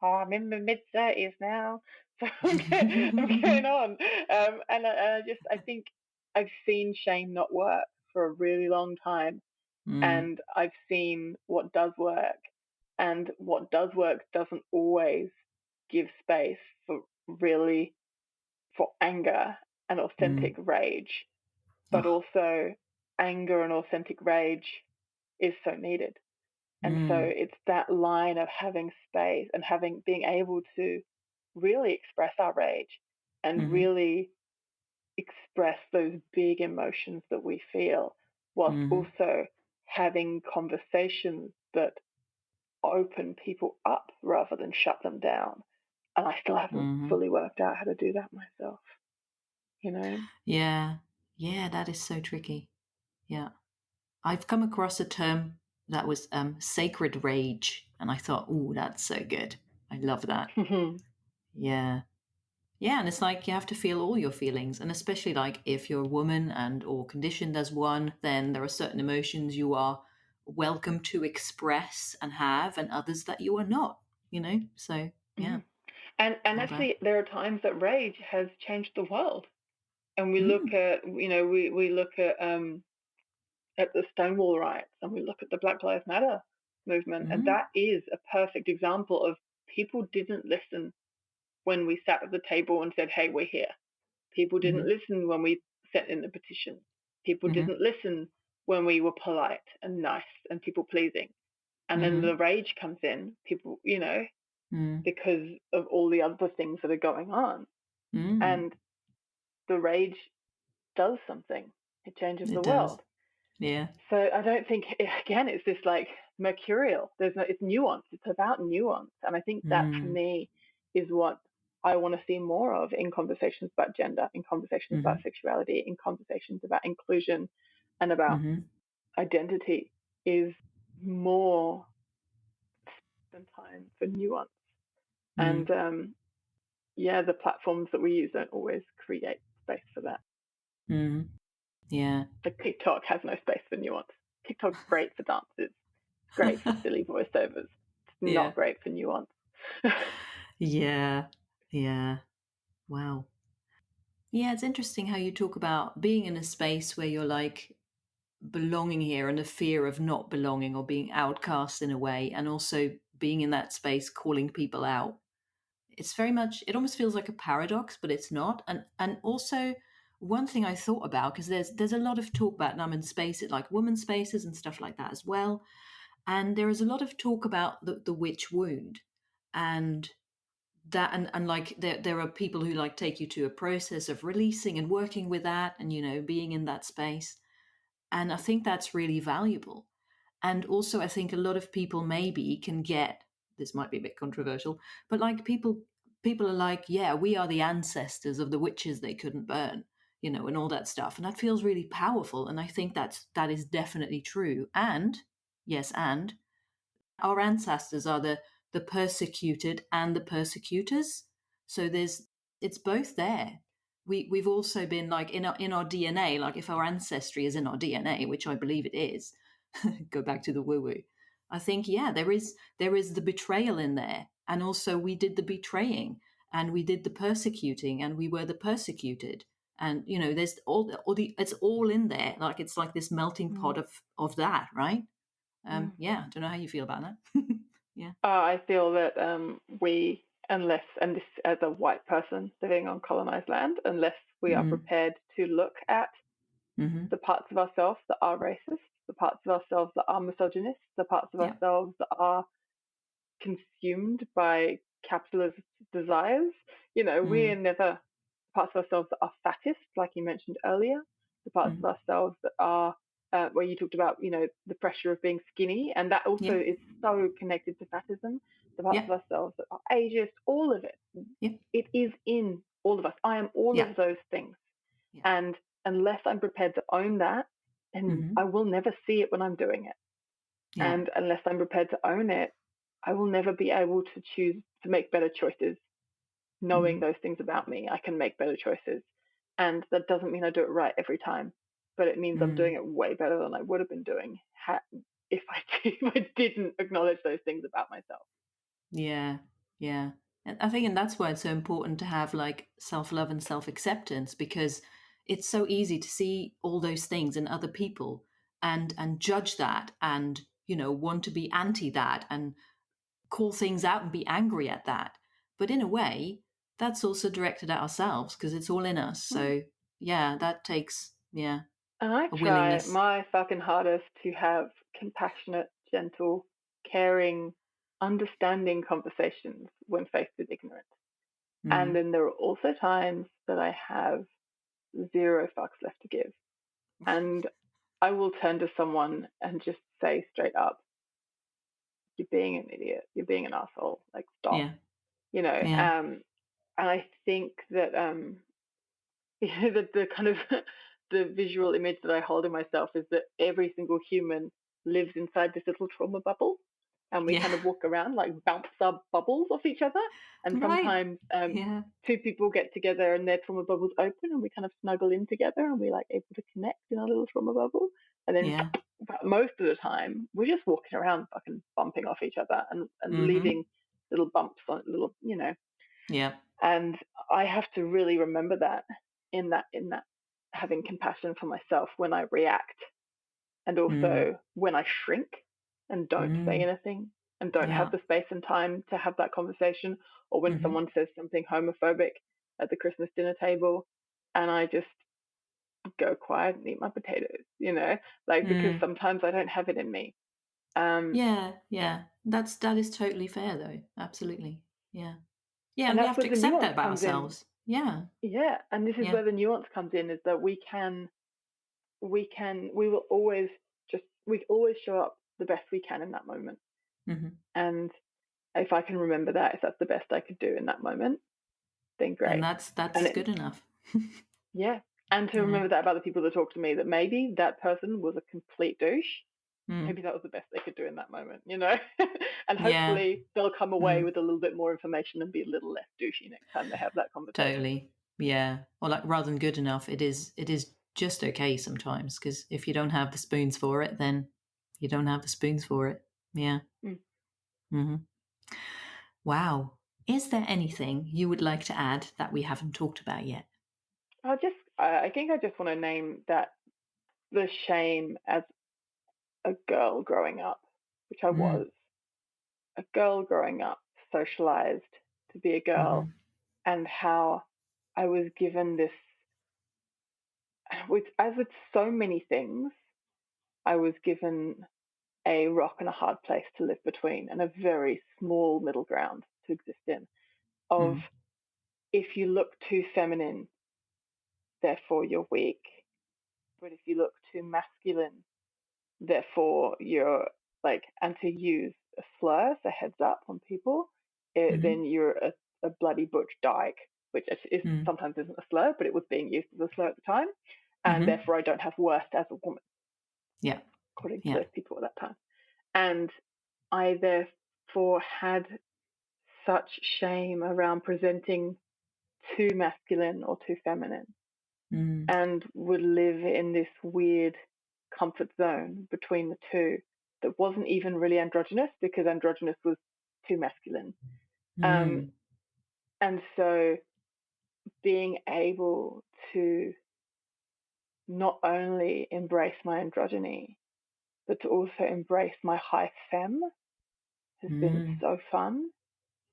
I'm in my mid-30s now, so I'm getting on. I think I've seen shame not work for a really long time, Mm. and I've seen what does work, and what does work doesn't always give space for really for anger and authentic Mm. rage, but Oh. also anger and authentic rage is so needed. And so Mm. it's that line of having space and being able to really express our rage and Mm-hmm. really express those big emotions that we feel, whilst Mm-hmm. also having conversations that open people up rather than shut them down. And I still haven't Mm-hmm. fully worked out how to do that myself, you know? Yeah. Yeah, that is so tricky. Yeah. I've come across a term that was sacred rage, and I thought, oh, that's so good. I love that. Yeah. Yeah, and it's like you have to feel all your feelings, and especially like if you're a woman and or conditioned as one, then there are certain emotions you are welcome to express and have, and others that you are not. So yeah, Mhm. And all that. actually, there are times that rage has changed the world. And we look Mm, at, we look at the Stonewall riots, and we look at the Black Lives Matter movement, and mm, that is a perfect example of people didn't listen when we sat at the table and said, "Hey, we're here." People didn't mm, listen when we sent in the petition. People mm, didn't listen when we were polite and nice and people pleasing. And then mm, the rage comes in, people, mm, because of all the other things that are going on. mm. And the rage does something. It changes It the does. world. Yeah. So I don't think, again, it's this like mercurial. It's nuance. It's about nuance, and I think that for Mm, me is what I want to see more of in conversations about gender, in conversations about mm, sexuality, in conversations about inclusion, and about mm, identity. Is more than time for nuance. And mm, yeah, the platforms that we use don't always create space for that. mm. Yeah. Like TikTok has no space for nuance. TikTok's great for dances. Great for silly voiceovers. It's Yeah. not great for nuance. Yeah. Yeah. Wow. Yeah, it's interesting how you talk about being in a space where you're like belonging here and the fear of not belonging or being outcast in a way, and also being in that space calling people out. It's very much, it almost feels like a paradox, but it's not. And also one thing I thought about, because there's a lot of talk about now in spaces like women's spaces and stuff like that as well. And there is a lot of talk about the witch wound, and that and like there are people who like take you to a process of releasing and working with that, and being in that space, and I think that's really valuable. And also I think a lot of people maybe can get, this might be a bit controversial, but like people people are like, yeah, we are the ancestors of the witches they couldn't burn, and all that stuff. And that feels really powerful. And I think that is definitely true. And yes, and our ancestors are the persecuted and the persecutors. So it's both there. We've also been like in our DNA, like if our ancestry is in our DNA, which I believe it is, go back to the woo woo. I think, yeah, there is the betrayal in there. And also we did the betraying and we did the persecuting and we were the persecuted. And there's all the it's all in there. Like it's like this melting pot Mm. of that, right? Mm. Yeah, I don't know how you feel about that. Yeah. I feel that we, unless, and this as a white person living on colonized land, unless we are Mm-hmm. prepared to look at Mm-hmm. the parts of ourselves that are racist, the parts of ourselves that are misogynist, the parts of Yeah. ourselves that are consumed by capitalist desires. We're Mm. never parts of ourselves that are fattest, like you mentioned earlier, the parts of Mm. ourselves that are where you talked about, the pressure of being skinny, and that also Yeah. is so connected to fatism. The parts Yeah. of ourselves that are ageist, all of it, Yeah. it is in all of us. I am all Yeah. of those things, Yeah. and unless I'm prepared to own that, then Mm-hmm. I will never see it when I'm doing it. Yeah. And unless I'm prepared to own it, I will never be able to choose to make better choices. Knowing Mm-hmm. those things about me, I can make better choices. And that doesn't mean I do it right every time, but it means I'm doing Mm. it way better than I would have been doing if I didn't acknowledge those things about myself. Yeah. Yeah. And I think, and that's why it's so important to have like self-love and self-acceptance, because it's so easy to see all those things in other people and judge that and want to be anti that and call things out and be angry at that. But in a way, that's also directed at ourselves because it's all in us. Mm. So yeah, that takes And I a try willingness. my fucking hardest to have compassionate, gentle, caring, understanding conversations when faced with ignorance. And Mm. then there are also times that I have zero fucks left to give. And I will turn to someone and just say straight up, you're being an idiot, you're being an asshole, like stop, Yeah. you know. Yeah. And I think that the kind of the visual image that I hold in myself is that every single human lives inside this little trauma bubble, and we Yeah. kind of walk around like bounce our bubbles off each other. And Right. sometimes Yeah. two people get together and their trauma bubbles open, and we kind of snuggle in together, and we're like able to connect in our little trauma bubble. And then, Yeah. but most of the time, we're just walking around fucking bumping off each other and Mm-hmm. leaving little bumps on little. Yeah. And I have to really remember that in that having compassion for myself when I react, and Mm. also when I shrink and don't say Mm. anything and don't have Yeah. the space and time to have that conversation, or when Mm-hmm. someone says something homophobic at the Christmas dinner table and I just go quiet and eat my potatoes, like, because Mm. sometimes I don't have it in me. Um, Yeah. Yeah. That is totally fair though. Absolutely. Yeah. Yeah. and And we that's have to where the accept that nuance about comes in. ourselves. Yeah. Yeah, and this is Yeah. where the nuance comes in, is that we always show up the best we can in that moment. Mm-hmm. And if I can remember that, if that's the best I could do in that moment, then And great. And that's good enough. yeah, and to You know. remember that about the people that talk to me, that maybe that person was a complete douche. Mm. Maybe that was the best they could do in that moment. And Yeah. hopefully they'll come away Mm. with a little bit more information and be a little less douchey next time they have that conversation. Totally. Yeah. Or like rather than good enough, it is just okay sometimes because if you don't have the spoons for it, then you don't have the spoons for it. Yeah. Mm. Hmm. Wow. Is there anything you would like to add that we haven't talked about yet? I think I just want to name that the shame as a girl growing up, which I Mm. was a girl growing up, socialized to be a girl, Hmm. and how I was given this, as with so many things, I was given a rock and a hard place to live between and a very small middle ground to exist in. Of, Mm. if you look too feminine, therefore you're weak. But if you look too masculine, therefore you're like, and to use a slur, so heads up on people, Hmm. then you're a a bloody butch dyke, which is Mm. sometimes isn't a slur, but it was being used as a slur at the time, and Mm-hmm. therefore I don't have worth as a woman, Yeah. according to Yeah. those people at that time. And I therefore had such shame around presenting too masculine or too feminine, Mm. and would live in this weird comfort zone between the two that wasn't even really androgynous, because androgynous was too masculine. Um, Mm. and so being able to not only embrace my androgyny, but to also embrace my high femme has been Mm. so fun.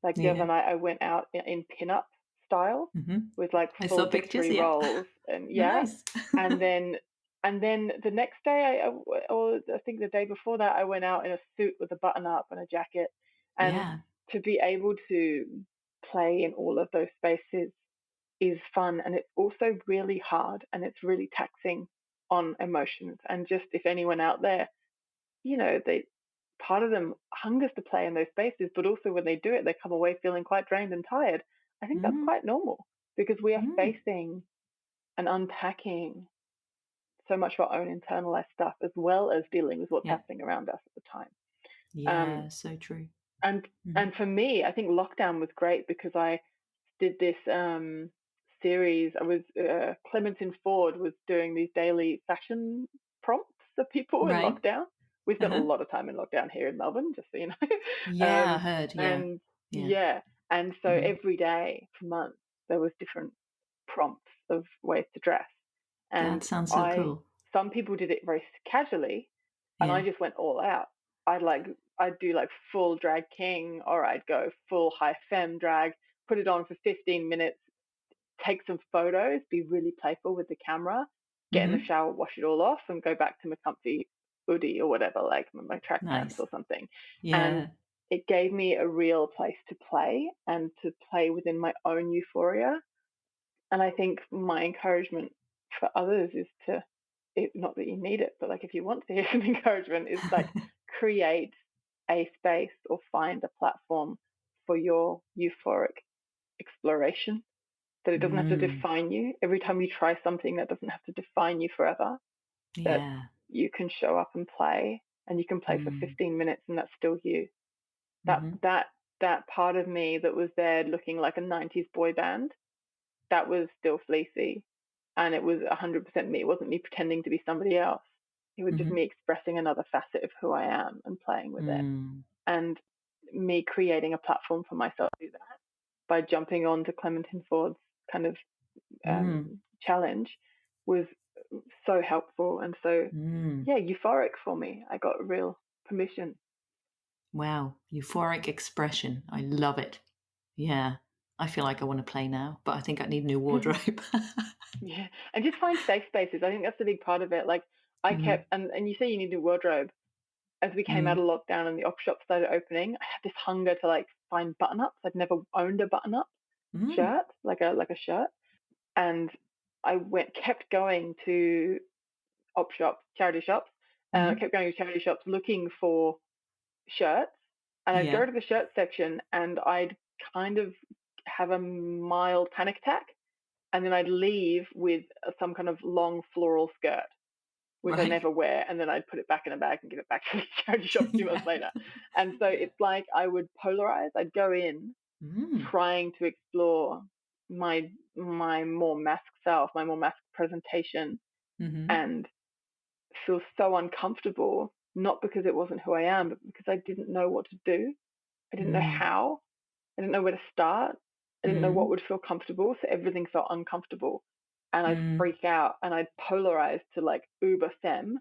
Like the other Yeah. night, I went out in pin-up style Mm-hmm. with like I full saw pictures. victory Yeah. rolls, and yeah, Nice. and then the next day, or I think the day before that, I went out in a suit with a button-up and a jacket, and Yeah. to be able to play in all of those spaces is fun, and it's also really hard, and it's really taxing on emotions. And just if anyone out there, they part of them hungers to play in those spaces, but also when they do it, they come away feeling quite drained and tired. I think that's Mm. quite normal, because we are Mm. facing and unpacking so much of our own internalized stuff, as well as dealing with what's Yeah. happening around us at the time. Um, Yeah. So true. and Mm-hmm. and for me, I think lockdown was great because I did this series. I was Clementine Ford was doing these daily fashion prompts for people in Right. lockdown. We spent a Uh-huh. lot of time in lockdown here in Melbourne, just so you know. Yeah. I heard. Yeah. And Yeah. yeah, and so Mm-hmm. every day for months there was different prompts of ways to dress, That and sounds so I cool. some people did it very casually, and I Yeah. just went all out. I'd do like full drag king, or I'd go full high femme drag, put it on for 15 minutes, take some photos, be really playful with the camera, get in the Mm-hmm. shower, wash it all off, and go back to my comfy hoodie or whatever, like my track pants Nice. or something. And Yeah. it gave me a real place to play, and to play within my own euphoria. And I think my encouragement for others is to, not that you need it, but like if you want to hear some encouragement, is like create a space or find a platform for your euphoric exploration, that it doesn't have to Mm. define you. Every time you try something, that doesn't have to define you forever, that Yeah. you can show up and play, and you can play for Mm. 15 minutes and that's still you. That Mm-hmm. that that part of me that was there looking like a 90s boy band, that was still Fleassy, and it was 100% me. It wasn't me pretending to be somebody else. It was just Mm-hmm. me expressing another facet of who I am and playing with it, Mm. and me creating a platform for myself to do that by jumping on to Clementine Ford's kind of Mm. challenge was so helpful, and so Mm. yeah, euphoric for me. I got real permission. Wow. Euphoric expression. I love it. Yeah. I feel like I want to play now, but I think I need a new wardrobe. Yeah, and just find safe spaces. I think that's a big part of it. Like I Mm-hmm. kept, and you say you need a wardrobe. As we came out Mm. of lockdown and the op shop started opening, I had this hunger to like find button ups. I'd never owned a button up Mm. shirt, like a shirt, and I kept going to op shops, charity shops. Mm-hmm. Kept going to charity shops looking for shirts, and I'd go Yeah. to the shirt section and I'd kind of have a mild panic attack, and then I'd leave with some kind of long floral skirt, which I Right. never wear, and then I'd put it back in a bag and give it back to the charity shop 2 months Yeah. later. And so Yeah. it's like I would polarize. I'd go in Mm. trying to explore my more mask self, my more mask presentation, Mm-hmm. and feel so uncomfortable, not because it wasn't who I am, but because I didn't know what to do. I didn't know Mm. how. I didn't know where to start. I didn't know what Mm. would feel comfortable. So everything felt uncomfortable. And I'd Mm. freak out and I'd polarize to like uber femme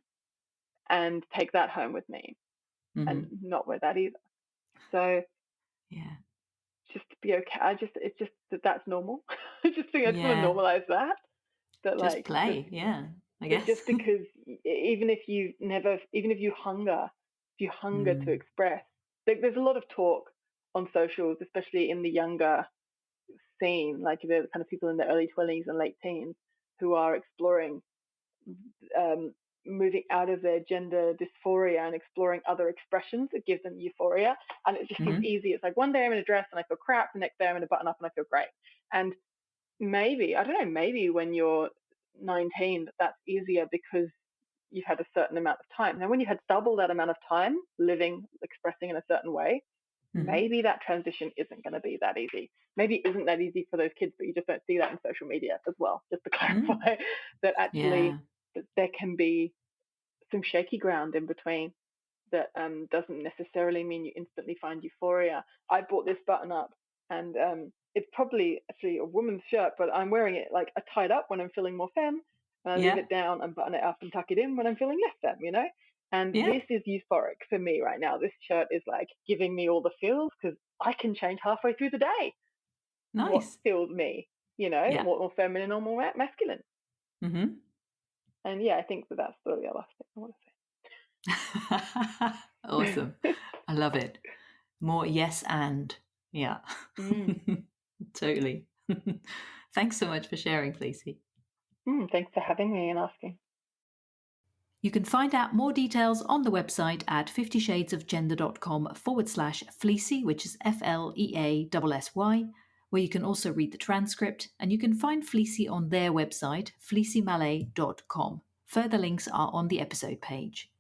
and take that home with me and Mm-hmm. not wear that either. So Yeah. just to be okay. It's just that's normal. I just want to Yeah. normalize that. That Just like, that play. Yeah. I that guess. just because, even if you hunger, to Mm. express, there's a lot of talk on socials, especially in the younger scene, like the kind of people in their early 20s and late teens who are exploring moving out of their gender dysphoria and exploring other expressions that give them euphoria. And it just seems easy. It's like one day I'm in a dress and I feel crap, the next day I'm in a button up and I feel great. And maybe, I don't know, maybe when you're 19 that's easier because you've had a certain amount of time. Now when you had double that amount of time living, expressing in a certain way, maybe that transition isn't going to be that easy. Maybe it isn't that easy for those kids, but you just don't see that in social media as well, just to clarify that actually that there can be some shaky ground in between that doesn't necessarily mean you instantly find euphoria. I bought this button up and it's probably actually a woman's shirt, but I'm wearing it like tied up when I'm feeling more femme, and I leave it down and button it up and tuck it in when I'm feeling less femme, you know? And this is euphoric for me right now. This shirt is like giving me all the feels because I can change halfway through the day. Nice. What feels me, you know, more feminine or more masculine. And yeah, I think that's the last thing I want to say. Awesome. I love it. More yes and. Yeah. Totally. Thanks so much for sharing, Fleassy. Thanks for having me and asking. You can find out more details on the website at 50shadesofgender.com/Fleassy, which is FLEASSY, where you can also read the transcript, and you can find Fleassy on their website, fleassymalay.com. Further links are on the episode page.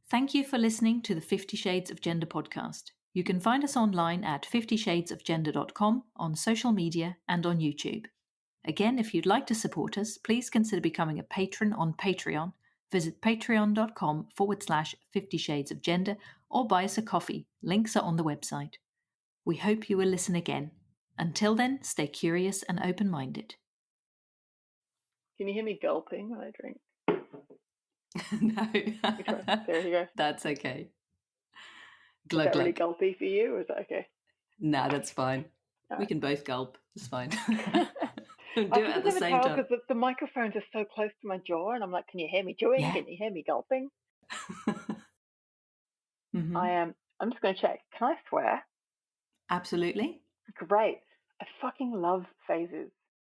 Thank you for listening to the 50 Shades of Gender podcast. You can find us online at 50shadesofgender.com, on social media, and on YouTube. Again, if you'd like to support us, please consider becoming a patron on Patreon. Visit patreon.com/50 Shades of Gender or buy us a coffee. Links are on the website. We hope you will listen again. Until then, stay curious and open-minded. Can you hear me gulping when I drink? No. There you go. That's okay. Glug, is that really gulpy for you, or is that okay? No, that's fine. We can both gulp. It's fine. Do I it at the same time. Because the microphones are so close to my jaw, and I'm like, can you hear me chewing? Yeah. Can you hear me gulping? I'm just going to check. Can I swear? Absolutely. Great. I fucking love phases.